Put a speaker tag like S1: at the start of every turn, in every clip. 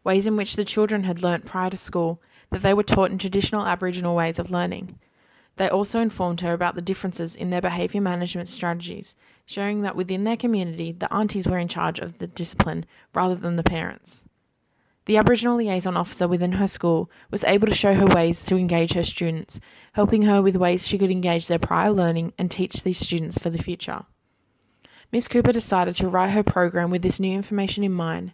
S1: ways in which the children had learnt prior to school that they were taught in traditional Aboriginal ways of learning. They also informed her about the differences in their behaviour management strategies, sharing that within their community the aunties were in charge of the discipline rather than the parents. The Aboriginal liaison officer within her school was able to show her ways to engage her students, helping her with ways she could engage their prior learning and teach these students for the future. Miss Cooper decided to write her program with this new information in mind.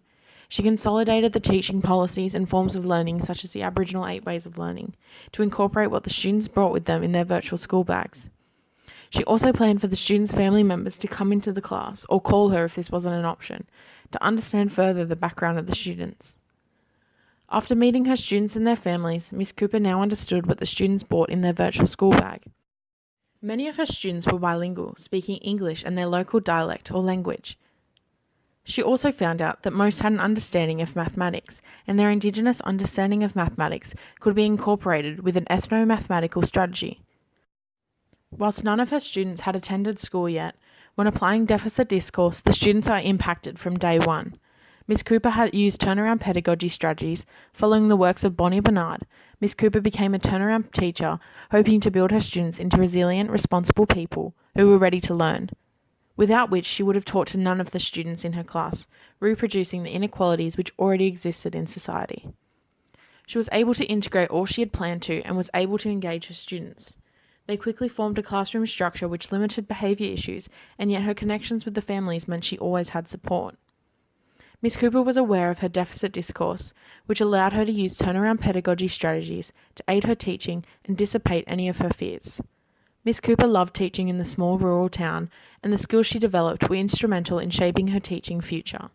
S1: She consolidated the teaching policies and forms of learning, such as the Aboriginal 8 ways of learning, to incorporate what the students brought with them in their virtual school bags. She also planned for the students' family members to come into the class, or call her if this wasn't an option, to understand further the background of the students. After meeting her students and their families, Miss Cooper now understood what the students brought in their virtual school bag. Many of her students were bilingual, speaking English and their local dialect or language. She also found out that most had an understanding of mathematics, and their Indigenous understanding of mathematics could be incorporated with an ethno-mathematical strategy. Whilst none of her students had attended school yet, when applying deficit discourse, the students are impacted from day one. Miss Cooper had used turnaround pedagogy strategies. Following the works of Bonnie Bernard, Miss Cooper became a turnaround teacher, hoping to build her students into resilient, responsible people who were ready to learn, without which she would have taught to none of the students in her class, reproducing the inequalities which already existed in society. She was able to integrate all she had planned to and was able to engage her students. They quickly formed a classroom structure which limited behaviour issues, and yet her connections with the families meant she always had support. Miss Cooper was aware of her deficit discourse, which allowed her to use turnaround pedagogy strategies to aid her teaching and dissipate any of her fears. Miss Cooper loved teaching in the small rural town, and the skills she developed were instrumental in shaping her teaching future.